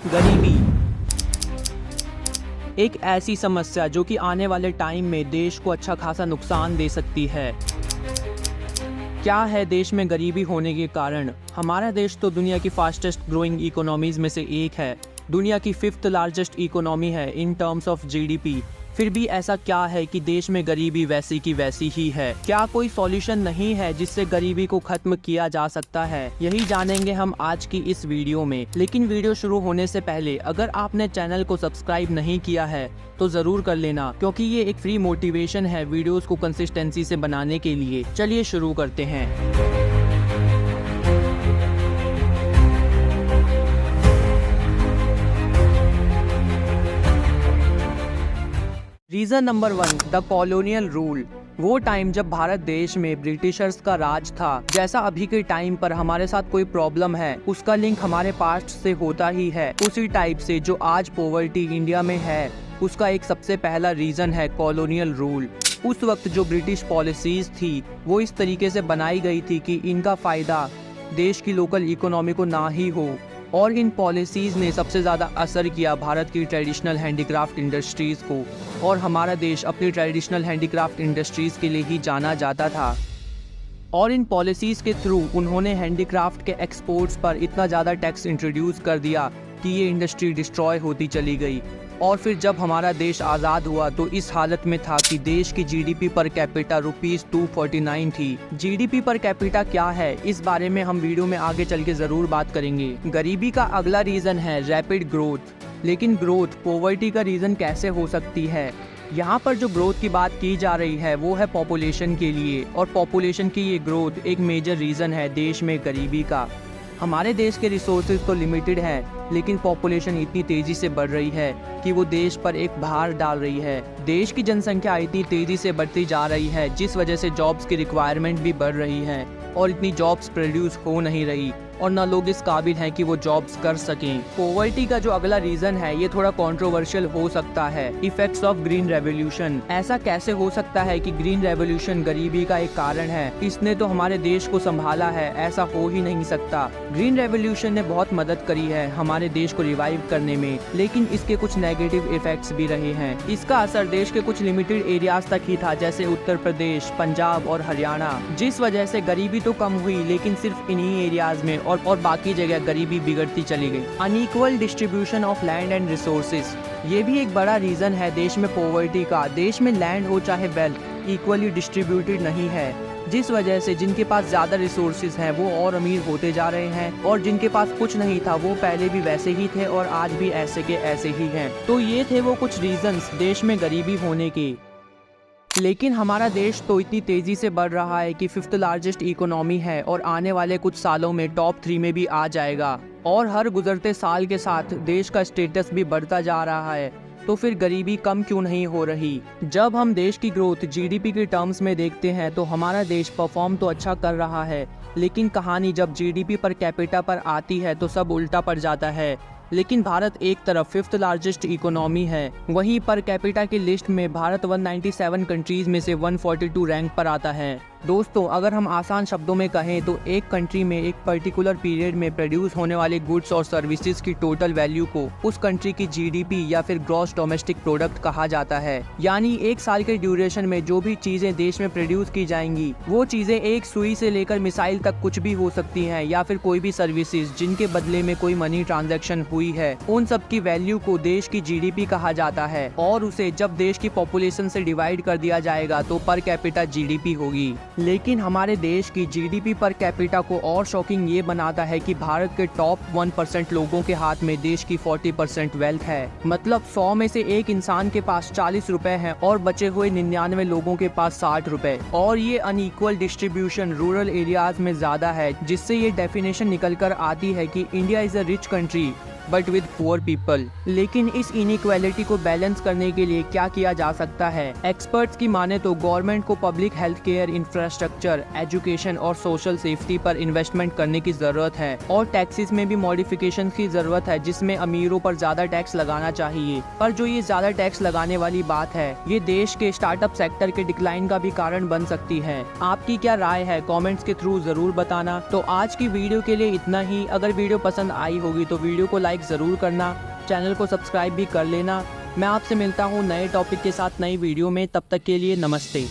गरीबी एक ऐसी समस्या जो कि आने वाले टाइम में देश को अच्छा खासा नुकसान दे सकती है। क्या है देश में गरीबी होने के कारण? हमारा देश तो दुनिया की फास्टेस्ट ग्रोइंग इकोनॉमीज में से एक है, दुनिया की 5th लार्जेस्ट इकोनॉमी है इन टर्म्स ऑफ जीडीपी। फिर भी ऐसा क्या है कि देश में गरीबी वैसी की वैसी ही है? क्या कोई सॉल्यूशन नहीं है जिससे गरीबी को खत्म किया जा सकता है? यही जानेंगे हम आज की इस वीडियो में। लेकिन वीडियो शुरू होने से पहले अगर आपने चैनल को सब्सक्राइब नहीं किया है तो जरूर कर लेना, क्योंकि ये एक फ्री मोटिवेशन है वीडियोस को कंसिस्टेंसी से बनाने के लिए। चलिए शुरू करते हैं। Reason number 1, the colonial rule. वो टाइम जब भारत देश में ब्रिटिशर्स का राज था। जैसा अभी के टाइम पर हमारे साथ कोई प्रॉब्लम है उसका लिंक हमारे पास्ट से होता ही है, उसी टाइप से जो आज पॉवर्टी इंडिया में है उसका एक सबसे पहला रीजन है कॉलोनियल रूल। उस वक्त जो ब्रिटिश पॉलिसीज थी वो इस तरीके से बनाई गई थी कि इनका फायदा देश की लोकल इकोनॉमी को ना ही हो, और इन पॉलिसीज़ ने सबसे ज़्यादा असर किया भारत की ट्रेडिशनल हैंडीक्राफ्ट इंडस्ट्रीज़ को, और हमारा देश अपनी ट्रेडिशनल हैंडीक्राफ्ट इंडस्ट्रीज़ के लिए ही जाना जाता था। और इन पॉलिसीज़ के थ्रू उन्होंने हैंडीक्राफ्ट के एक्सपोर्ट्स पर इतना ज़्यादा टैक्स इंट्रोड्यूस कर दिया कि ये इंडस्ट्री डिस्ट्रॉय होती चली गई। और फिर जब हमारा देश आज़ाद हुआ तो इस हालत में था कि देश की जीडीपी पर कैपिटा ₹249 थी। जीडीपी पर कैपिटा क्या है, इस बारे में हम वीडियो में आगे चल के ज़रूर बात करेंगे। गरीबी का अगला रीज़न है रैपिड ग्रोथ। लेकिन ग्रोथ पॉवर्टी का रीज़न कैसे हो सकती है? यहाँ पर जो ग्रोथ की बात की जा रही है वो है पॉपुलेशन के लिए, और पॉपुलेशन की ये ग्रोथ एक मेजर रीज़न है देश में गरीबी का। हमारे देश के रिसोर्सेज तो लिमिटेड हैं, लेकिन पॉपुलेशन इतनी तेज़ी से बढ़ रही है कि वो देश पर एक भार डाल रही है। देश की जनसंख्या इतनी तेज़ी से बढ़ती जा रही है जिस वजह से जॉब्स की रिक्वायरमेंट भी बढ़ रही है, और इतनी जॉब्स प्रोड्यूस हो नहीं रही, और ना लोग इस काबिल हैं कि वो जॉब्स कर सकें। पॉवर्टी का जो अगला रीज़न है ये थोड़ा कंट्रोवर्शियल हो सकता है, इफेक्ट्स ऑफ ग्रीन रेवोल्यूशन। ऐसा कैसे हो सकता है कि ग्रीन रेवोल्यूशन गरीबी का एक कारण है? इसने तो हमारे देश को संभाला है, ऐसा हो ही नहीं सकता। ग्रीन रेवोल्यूशन ने बहुत मदद करी है हमारे देश को रिवाइव करने में, लेकिन इसके कुछ नेगेटिव इफेक्ट्स भी रहे हैं। इसका असर देश के कुछ लिमिटेड एरियाज तक ही था, जैसे उत्तर प्रदेश, पंजाब और हरियाणा, जिस वजह से गरीबी तो कम हुई लेकिन सिर्फ इन्हीं एरियाज में, और बाकी जगह गरीबी बिगड़ती चली गई। Unequal distribution of land and resources, ये भी एक बड़ा रीजन है देश में पॉवर्टी का। देश में लैंड हो चाहे वेल्थ इक्वली डिस्ट्रीब्यूटेड नहीं है, जिस वजह से जिनके पास ज़्यादा रिसोर्सेज हैं वो और अमीर होते जा रहे हैं, और जिनके पास कुछ नहीं था वो पहले भी वैसे ही थे और आज भी ऐसे के ऐसे ही हैं। तो ये थे वो कुछ रीजंस देश में गरीबी होने के। लेकिन हमारा देश तो इतनी तेज़ी से बढ़ रहा है कि 5th लार्जेस्ट इकोनॉमी है, और आने वाले कुछ सालों में टॉप 3 में भी आ जाएगा, और हर गुजरते साल के साथ देश का स्टेटस भी बढ़ता जा रहा है। तो फिर गरीबी कम क्यों नहीं हो रही? जब हम देश की ग्रोथ जीडीपी के टर्म्स में देखते हैं तो हमारा देश परफॉर्म तो अच्छा कर रहा है, लेकिन कहानी जब जीडीपी पर कैपिटा पर आती है तो सब उल्टा पड़ जाता है। लेकिन भारत एक तरफ 5th लार्जेस्ट इकोनॉमी है, वहीं पर कैपिटा की लिस्ट में भारत 197 कंट्रीज में से 142 रैंक पर आता है। दोस्तों, अगर हम आसान शब्दों में कहें तो एक कंट्री में एक पर्टिकुलर पीरियड में प्रोड्यूस होने वाले गुड्स और सर्विसेज की टोटल वैल्यू को उस कंट्री की जीडीपी या फिर ग्रॉस डोमेस्टिक प्रोडक्ट कहा जाता है। यानी एक साल के ड्यूरेशन में जो भी चीजें देश में प्रोड्यूस की जाएंगी वो चीजें एक सुई से लेकर मिसाइल तक कुछ भी हो सकती हैं, या फिर कोई भी सर्विसेज जिनके बदले में कोई मनी ट्रांजैक्शन हुई है, उन सब की वैल्यू को देश की जीडीपी कहा जाता है। और उसे जब देश की पॉपुलेशन से डिवाइड कर दिया जाएगा तो पर कैपिटा जीडीपी होगी। लेकिन हमारे देश की जीडीपी पर कैपिटा को और शॉकिंग ये बनाता है कि भारत के टॉप 1% लोगों के हाथ में देश की 40% वेल्थ है। मतलब 100 में से एक इंसान के पास 40 रुपए हैं और बचे हुए 99 लोगों के पास 60 रुपए। और ये अनइक्वल डिस्ट्रीब्यूशन रूरल एरियाज में ज्यादा है, जिससे ये डेफिनेशन निकल कर आती है कि India is a rich country but with poor people. लेकिन इस इनइक्वालिटी को बैलेंस करने के लिए क्या किया जा सकता है? एक्सपर्ट्स की माने तो गवर्नमेंट को public health care, infrastructure, education और सोशल सेफ्टी पर इन्वेस्टमेंट करने की जरूरत है, और टैक्सेस में भी मॉडिफिकेशन की जरूरत है, जिसमें अमीरों पर ज्यादा टैक्स लगाना चाहिए। पर जो ये ज्यादा टैक्स लगाने वाली बात है, ये देश के स्टार्टअप सेक्टर के डिक्लाइन का भी कारण बन सकती है। आपकी क्या राय है कमेंट्स के थ्रू जरूर बताना। तो आज की वीडियो के लिए इतना ही। अगर वीडियो पसंद आई होगी तो वीडियो को लाइक लाइक ज़रूर करना, चैनल को सब्सक्राइब भी कर लेना। मैं आपसे मिलता हूँ नए टॉपिक के साथ नई वीडियो में, तब तक के लिए नमस्ते।